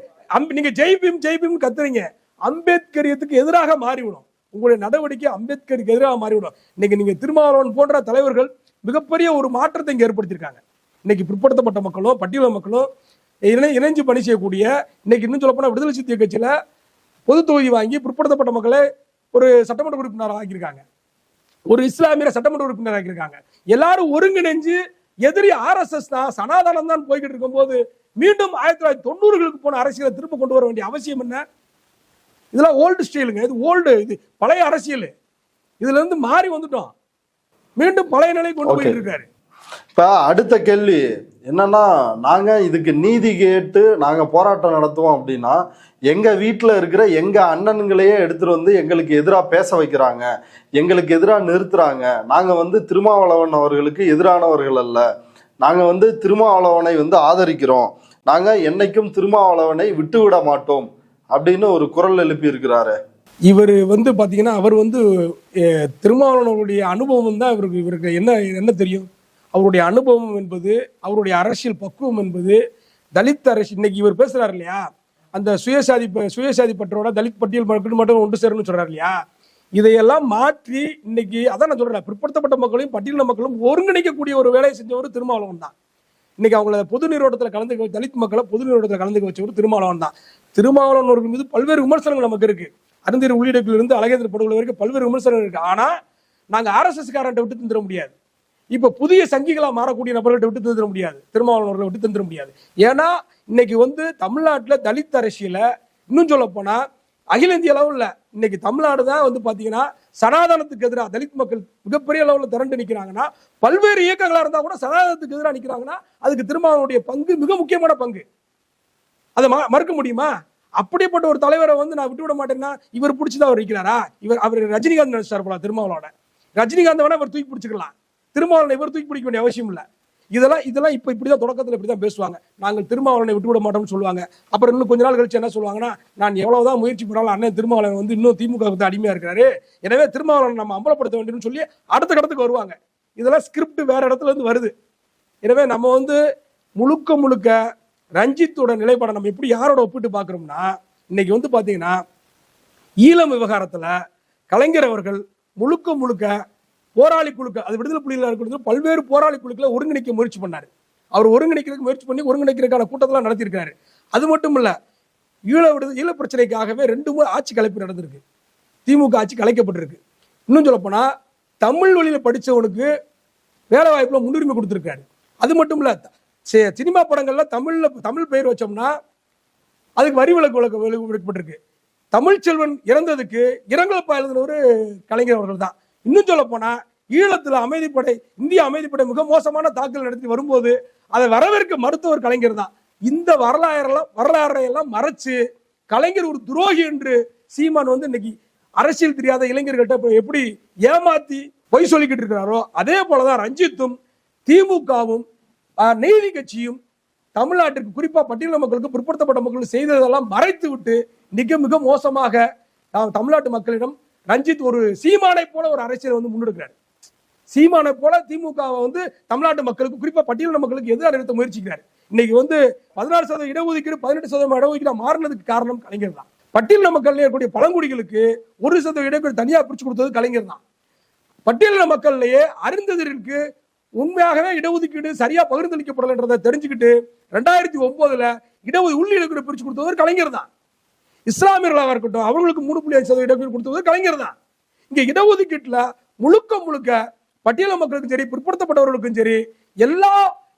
நீங்க ஜெய்பீம் கத்துறீங்க, அம்பேத்கரியத்துக்கு எதிராக மாறிவிடும். உங்களுடைய நடவடிக்கை அம்பேத்கருக்கு எதிராக மாறிவிடும். இன்னைக்கு நீங்க திருமாவளவன் போன்ற தலைவர்கள் மிகப்பெரிய ஒரு மாற்றத்தை இங்க ஏற்படுத்தியிருக்காங்க. இன்னைக்கு பிற்படுத்தப்பட்ட மக்களும் பட்டியல மக்களும் இணைஞ்சு பணி செய்யக்கூடிய, இன்னைக்கு இன்னும் சொல்ல போனா விடுதலை சிறுத்தை கட்சியில பொது தொகுதி வாங்கி பிற்படுத்தப்பட்ட மக்களை ஒரு சட்டமன்ற உறுப்பினர் ஆக்கியிருக்காங்க, ஒரு இஸ்லாமிய சட்டமன்ற உறுப்பினர் ஆக்கியிருக்காங்க. எல்லாரும் ஒருங்கிணைஞ்சு எதிரி RSS தான், சனாதனம் தான் போய்கிட்டு இருக்கும் போது மீண்டும் 1990களுக்கு போன அரசியலை திரும்ப கொண்டு வர வேண்டிய அவசியம் என்ன? இதெல்லாம் ஓல்டு ஸ்டைலுங்க. இது ஓல்டு, இது பழைய அரசியல். இதுல இருந்து மாறி வந்துட்டோம், மீண்டும் பழைய நிலை கொண்டு போயிட்டு இருக்காரு. இப்ப அடுத்த கேள்வி என்னன்னா, நாங்க இதுக்கு நீதி கேட்டு நாங்க போராட்டம் நடத்துவோம் அப்படின்னா எங்க வீட்டுல இருக்கிற எங்க அண்ணன்களையே எடுத்துட்டு வந்து எங்களுக்கு எதிராக பேச வைக்கிறாங்க, எங்களுக்கு எதிராக நிறுத்துறாங்க. நாங்க வந்து திருமாவளவன் அவர்களுக்கு எதிரானவர்கள் அல்ல, நாங்க வந்து திருமாவளவனை வந்து ஆதரிக்கிறோம், நாங்க என்னைக்கும் திருமாவளவனை விட்டு விட மாட்டோம் அப்படின்னு ஒரு குரல் எழுப்பி இருக்கிறாரு. இவர் வந்து பாத்தீங்கன்னா அவர் வந்து திருமாவளவனுடைய அனுபவம் தான் இவருக்கு என்ன தெரியும். அவருடைய அனுபவம் என்பது, அவருடைய அரசியல் பக்குவம் என்பது, தலித் அரசியல். இன்னைக்கு இவர் பேசுறாரு இல்லையா, அந்த சுயசாதி பற்றோட தலித் பட்டியல் மட்டும் ஒன்று சேரணும்னு சொல்றாரு இல்லையா, இதையெல்லாம் மாற்றி இன்னைக்கு அதான் நான் சொல்றேன், பிற்படுத்தப்பட்ட மக்களையும் பட்டியல் மக்களும் ஒருங்கிணைக்கக்கூடிய ஒரு வேலையை செஞ்சவர் திருமாவளவன் தான். இன்னைக்கு அவங்கள பொது நீரோட்டத்தில் கலந்துக்க, தலித் மக்களை பொது நீரோட்டத்தில் கலந்துக்க வச்சவர் திருமாவளவன் தான். திருமாவளவன் அவர்கள் மீது பல்வேறு விமர்சனங்கள் நமக்கு இருக்கு. அருந்தீர் உள்ளிடத்திலிருந்து அழகேந்திர படுகொலை வரைக்கும் பல்வேறு விமர்சனங்கள் இருக்கு. ஆனா நாங்க RSS காரன்ட்ட விட்டு தந்துட முடியாது, இப்ப புதிய சங்கிகளா மாறக்கூடிய நபர்கிட்ட விட்டு தந்துட முடியாது, திருமாவளவர்களை விட்டு தந்துட முடியாது. ஏன்னா இன்னைக்கு வந்து தமிழ்நாட்டுல தலித் அரசியல இன்னும் சொல்ல போனா அகில இந்திய அளவுல இன்னைக்கு தமிழ்நாடு தான் வந்து பாத்தீங்கன்னா சனாதனத்துக்கு எதிராக தலித் மக்கள் மிகப்பெரிய அளவுல திரண்டு நிக்கிறாங்கன்னா, பல்வேறு இயக்கங்களா இருந்தா கூட சனாதனத்துக்கு எதிராக நிக்கிறாங்கன்னா அதுக்கு திருமாவளவனுடைய பங்கு மிக முக்கியமான பங்கு. அதை மறுக்க முடியுமா? அப்படிப்பட்ட ஒரு தலைவரை வந்து நான் விட்டு விட மாட்டேன்னா இவர் பிடிச்சிதான் அவர் இருக்கிறாரா? அவர் ரஜினிகாந்த் நினைச்சார் போல திருமாவளவனை. ரஜினிகாந்த் வேணா இவர் தூக்கி பிடிச்சிக்கலாம், திருமாவளவனை இவர் தூக்கி பிடிக்க வேண்டிய அவசியம் இல்லை. இதெல்லாம் இப்ப இப்படிதான் தொடக்கத்துல இப்படிதான் பேசுவாங்க, நாங்கள் திருமாவளவனை விட்டு விட மாட்டோம்னு சொல்லுவாங்க. அப்புறம் இன்னும் கொஞ்ச நாள் கழிச்சு என்ன சொல்லுவாங்கன்னா, நான் எவ்வளவுதான் முயற்சி பண்ணாலும் அண்ணன் திருமாவளவன் வந்து இன்னும் திமுக அடிமையா இருக்கிறாரு, எனவே திருமாவளவன் நம்ம அம்பலப்படுத்த வேண்டும்னு சொல்லி அடுத்த கடத்துக்கு வருவாங்க. இதெல்லாம் ஸ்கிரிப்ட் வேற இடத்துல இருந்து வருது. எனவே நம்ம வந்து முழுக்க ரஞ்சித்தோட நிலைப்பாடை நம்ம எப்படி யாரோட ஒப்பிட்டு பாக்குறோம்னா, இன்னைக்கு வந்து பாத்தீங்கன்னா ஈழம் விவகாரத்துல கலைஞர் அவர்கள் முழுக்க போராளி குழுக்கள், அது விடுதலை புலிகள் இருக்கிறது பல்வேறு போராளி குழுக்களை ஒருங்கிணைக்க முயற்சி பண்ணாரு. அவர் ஒருங்கிணைக்கிறதுக்கு முயற்சி பண்ணி ஒருங்கிணைக்கிறதுக்கான கூட்டத்தெல்லாம் நடத்தியிருக்காரு. அது மட்டும் இல்ல, ஈழ பிரச்சனைக்காகவே 2 முறை ஆட்சி கலைப்பு நடந்திருக்கு, திமுக ஆட்சி கலைக்கப்பட்டிருக்கு. இன்னும் சொல்ல போனா தமிழ் வழியில படிச்சவனுக்கு வேலை வாய்ப்புல முன்னுரிமை கொடுத்திருக்காரு. அது மட்டும் இல்ல, சினிமா படங்கள்ல தமிழ் பெயர் வச்சோம்னா அதுக்கு வரி விலக்கு விலக்கப்பட்டிருக்கு. தமிழ்ச்செல்வன் இறந்ததுக்கு இரங்கல் எழுதினவர் கலைஞர் அவர்கள் தான். இன்னும் சொல்ல போனா ஈழத்துல இந்திய அமைதிப்படை மிக மோசமான தாக்குதல் நடத்தி வரும்போது அதை வரவேற்க மறுத்தவர் கலைஞர் தான். இந்த வரலாறையெல்லாம் மறைச்சு கலைஞர் ஒரு துரோகி என்று சீமான் வந்து இன்னைக்கு அரசியல் தெரியாத இளைஞர்கிட்ட எப்படி ஏமாத்தி பொய் சொல்லிக்கிட்டு இருக்கிறாரோ, அதே போலதான் ரஞ்சித்தும் திமுகவும் நீதி கட்சியும் தமிழ்நாட்டிற்கு குறிப்பா பட்டியல் மக்களுக்கு பிற்படுத்தப்பட்ட மக்களுக்கு செய்ததெல்லாம் மறைத்து விட்டு மிக மோசமாக தமிழ்நாட்டு மக்களிடம் ரஞ்சித் ஒரு சீமானை போல ஒரு அரசியல் வந்து முன்னெடுக்கிறார். சீமானை போல திமுக வந்து தமிழ்நாட்டு மக்களுக்கு குறிப்பா பட்டியல் மக்களுக்கு எதிராக நிறுத்த முயற்சிக்கிறார். இன்னைக்கு வந்து 16% இடஒதுக்கீடு 18% இடஒதுக்கீடு மாறினதுக்கு காரணம் கலைஞர் தான். பட்டியல் மக்கள் இருக்கக்கூடிய பழங்குடிகளுக்கு 1% இடஒதுக்கீடு தனியா பிரிச்சு கொடுத்தது கலைஞர் தான். பட்டியலின மக்கள்லயே அருந்ததிற்கு உண்மையாகவே இடஒதுக்கீடு சரியா பகிர்ந்தளிக்கப்படலன்றதை தெரிஞ்சுக்கிட்டு 2009 இடஒதுக்கீடு பிரிச்சு கொடுத்தவர் கலைஞர் தான். இஸ்லாமியர்களாக இருக்கட்டும் அவர்களுக்கு 3.5% இடஒதுக்கீடு கொடுத்தது கலைஞர் தான். இங்க இடஒதுக்கீட்டுல முழுக்க பட்டியல மக்களுக்கும் சரி பிற்படுத்தப்பட்டவர்களுக்கும் சரி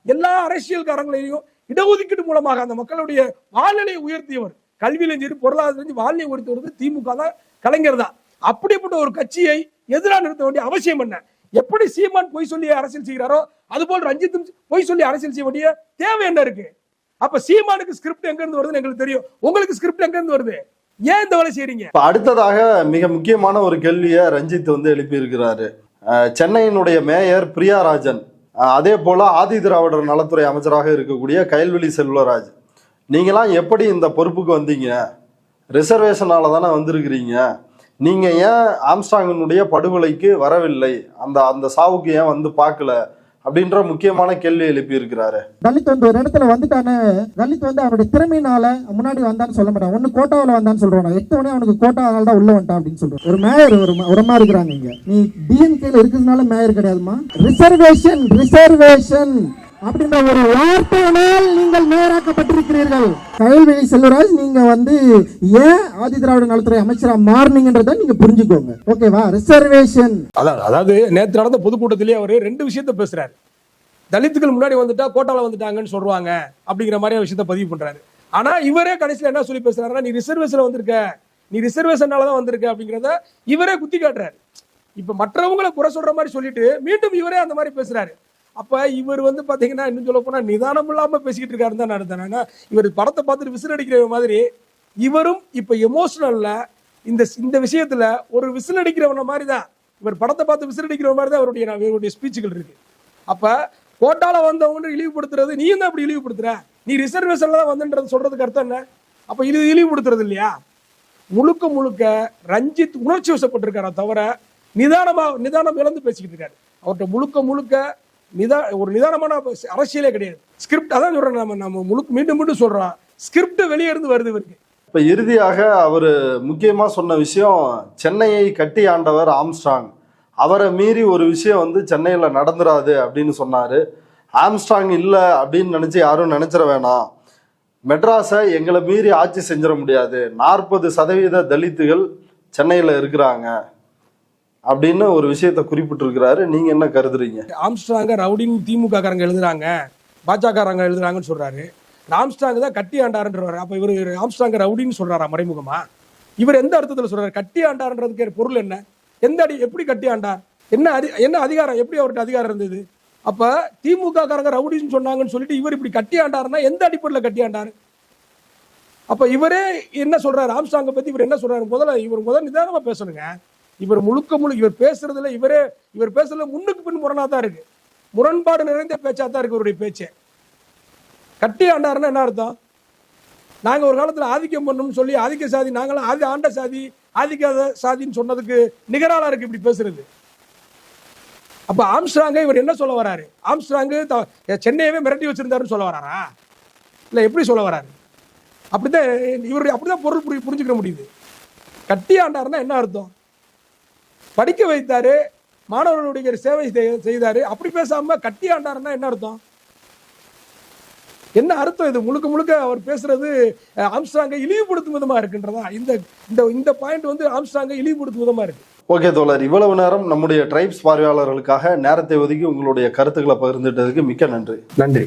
எல்லா அரசியல்காரங்களையும் இடஒதுக்கீடு மூலமாக அந்த மக்களுடைய வாழ்நிலையை உயர்த்தியவர், கல்வியிலும் சரி பொருளாதாரம் வாழ்நிலையை உயர்த்தியவர் திமுக தான், கலைஞர் தான். அப்படிப்பட்ட ஒரு கட்சியை எதிராக நிறுத்த வேண்டிய அவசியம் என்ன? எப்படி சீமான் பொய் சொல்லி அரசியல் செய்கிறாரோ அதுபோல் ரஞ்சித்தும் பொய் சொல்லி அரசியல் செய்ய வேண்டிய தேவை என்ன இருக்கு? அப்ப சீமானுக்கு ஸ்கிரிப்ட் எங்க இருந்து வருதுன்னு எங்களுக்கு தெரியும், உங்களுக்கு ஸ்கிரிப்ட் எங்க இருந்து வருது? ஏன் இந்த வேலை செய்றீங்க? அடுத்ததாக மிக முக்கியமான ஒரு கேள்வியை ரஞ்சித் வந்து எழுப்பி இருக்கிறாரு. சென்னையினுடைய மேயர் பிரியாராஜன், அதே போல ஆதி திராவிடர் நலத்துறை அமைச்சராக இருக்கக்கூடிய கயல்விழி செல்வராஜ், நீங்களாம் எப்படி இந்த பொறுப்புக்கு வந்தீங்க? ரிசர்வேஷனால தானே வந்திருக்கிறீங்க, நீங்க ஏன் ஆம்ஸ்ட்ராங்கினுடைய படுகொலைக்கு வரவில்லை, அந்த சாவுக்கு ஏன் வந்து பார்க்கல அப்படின்ற முக்கியமான கேள்வி எழுப்பி இருக்கிறாரு. தலித் வந்து ஒரு இடத்துல வந்துட்டானே, தலித் வந்து அவனுடைய திறமையினால முன்னாடி வந்தான்னு சொல்ல மாட்டான், ஒன்னு கோட்டாவில் வந்தான்னு சொல்றான், எத்தவனே அவனுக்கு கோட்டாவால தான் உள்ள வந்துட்டான் அப்படின்னு சொல்றான். ஒரு மேயர் ஒரு மாதிரி இருக்கிறாங்க. இங்க நீ டிஎன்கேல இருக்கிறதுனால மேயர் கிடையாதுமா, ரிசர்வேஷன் அப்படின்ற ஒரு வார்த்தையினால் நீங்கள் மேயராக்கப்பட்டிருக்கிறீர்கள். கயல்விழி செல்வராஜ், நீங்க வந்து ஏன் ஆதி திராவிட நலத்துறை அமைச்சரா மாறினீங்கன்றத நீங்க புரிஞ்சுக்கோங்க, ஓகேவா? ரிசர்வேஷன் அதாவது நேற்று நடந்த பொதுக்கூட்டத்திலேயே அவர் 2 விஷயத்த பேசுறாரு. தலித்துகள் முன்னாடி வந்துட்டா கோட்டால வந்துட்டாங்கன்னு சொல்றாங்க அப்படிங்கிற மாதிரி விஷயத்த பதிவு பண்றாரு. ஆனா இவரே கடைசியில் என்ன சொல்லி பேசுறாருன்னா, நீ ரிசர்வேஷன்ல வந்திருக்க, நீ ரிசர்வேஷனாலதான் வந்திருக்க அப்படிங்கிறத இவரே குத்தி காட்டுறாரு. இப்ப மற்றவங்களை குறை சொல்ற மாதிரி சொல்லிட்டு மீண்டும் இவரே அந்த மாதிரி பேசுறாரு. அப்ப இவர் வந்து பாத்தீங்கன்னா இன்னும் சொல்ல போனா நிதானம் இல்லாம பேசிக்கிட்டு இருக்காருன்னு தான் நடத்தானா. இவர் படத்தை பார்த்துட்டு விசில் அடிக்கிற மாதிரி இவரும் இப்ப எமோஷனல்ல இந்த விஷயத்துல ஒரு விசில் அடிக்கிறவன மாதிரி தான் இவர் படத்தை பார்த்து விசில் அடிக்கிற மாதிரி தான் அவருடைய ஸ்பீச்சுகள் இருக்கு. அப்ப கோட்டால வந்தவங்க இழிவுபடுத்துறது நீயும் தான் அப்படி இழிவுபடுத்துற, நீ ரிசர்வேஷன்ல தான் வந்துன்றது சொல்றதுக்கு அர்த்தம் என்ன? அப்ப இது இழிவுபடுத்துறது இல்லையா? முழுக்க முழுக்க ரஞ்சித் உணர்ச்சி வசப்பட்டிருக்கார தவிர நிதானம் இழந்து பேசிக்கிட்டு இருக்காரு. அவர்கிட்ட முழுக்க முழுக்க ஒரு நிதானமான அரசியலே கிடையாது. ஸ்கிரிப்ட் அதான் சொல்றேன், நம்ம முழுக்க மீண்டும் சொல்றோம், ஸ்கிரிப்ட் வெளியே இருந்து வருது இவருக்கு. இப்ப இறுதியாக அவர் முக்கியமா சொன்ன விஷயம், சென்னையை கட்டி ஆண்டவர் ஆம்ஸ்ட்ராங், அவரை மீறி ஒரு விஷயம் வந்து சென்னையில நடந்துராது அப்படின்னு சொன்னாரு. ஆம்ஸ்ட்ராங் இல்ல அப்படின்னு நினைச்சு யாரும் நினைச்சிட வேணாம், மெட்ராஸை எங்களை மீறி ஆட்சி செஞ்சிட முடியாது, 40% தலித்துகள் சென்னையில இருக்கிறாங்க அப்படின்னு ஒரு விஷயத்த குறிப்பிட்டிருக்கிறாரு. நீங்க என்ன கருதுறீங்க? ஆம்ஸ்ட்ராங்க ரவுடின்னு திமுக காரங்க எழுதுறாங்க, பாஜகக்காரங்க எழுதுறாங்கன்னு சொல்றாரு. ஆம்ஸ்ட்ராங் தான் கட்டி ஆண்டாருன்றாரு. அப்ப இவர் ஆம்ஸ்ட்ராங்க ரவுடின்னு சொல்றாரா மறைமுகமா? இவர் எந்த அர்த்தத்துல சொல்றாரு? கட்டி ஆண்டாருன்றதுக்கு பொருள் என்ன? எப்படி கட்டி ஆண்டார்? என்ன அதிகாரம்? எப்படி அவர்கிட்ட அதிகாரம் இருந்தது? அப்ப திமுக காரங்க ரவுடின்னு சொன்னாங்கன்னு சொல்லிட்டு இவர் இப்படி கட்டி ஆண்டாருன்னா எந்த அடிப்படையில் கட்டி ஆண்டாரு? அப்ப இவரே என்ன சொல்றாரு ஆம்ஸ்ட்ராங்கை பத்தி? இவர் என்ன சொல்றாரு? முதல்ல நிதானமா பேசணுங்க. இவர் இவர் பேசுறதுல இவர் பேசுறதுல முன்னுக்கு பின் முரணா தான் இருக்கு, முரண்பாடு நிறைந்த பேச்சா தான் இருக்கு இவருடைய பேச்சு. கட்டி ஆண்டாருன்னா என்ன அர்த்தம்? நாங்க ஒரு காலத்துல ஆதிக்கம் பண்ணணும்னு சொல்லி ஆதிக்க சாதி, நாங்களாம் ஆண்ட சாதி, ஆதிக்காத சாதின்னு சொன்னதுக்கு நிகரால இருக்கு இப்படி பேசுறது. அப்ப ஆம்ஸ்ட்ராங்க இவர் என்ன சொல்ல வராரு? ஆம்ஸ்ட்ராங் சென்னையவே மிரட்டி வச்சிருந்தாருன்னு சொல்ல வராரா? இல்ல எப்படி சொல்ல வராரு? அப்படிதான் இவருடைய அப்படிதான் பொருள் புரிஞ்சுக்க முடியுது. கட்டி ஆண்டாருன்னா என்ன அர்த்தம்? படிக்க வைத்தாரு, மாணவர்களுடைய சேவை செய்தாரு, அப்படி பேசாம கட்டி ஆண்டாருன்னா என்ன அர்த்தம்? என்ன அர்த்தம் இது? முழுக்க முழுக்க அவர் பேசுறது ஆம்ஸ்ட்ராங்கை இழிவுபடுத்தும் விதமா இருக்குன்றதா இந்த பாயிண்ட் வந்து ஆம்ஸ்ட்ராங்கை இழிவுபடுத்தும் விதமா இருக்கு. ஓகே தோழர், இவ்வளவு நேரம் நம்முடைய ட்ரைப்ஸ் பார்வையாளர்களுக்காக நேரத்தை ஒதுக்கி உங்களுடைய கருத்துக்களை பகிர்ந்துட்டதுக்கு மிக்க நன்றி. நன்றி.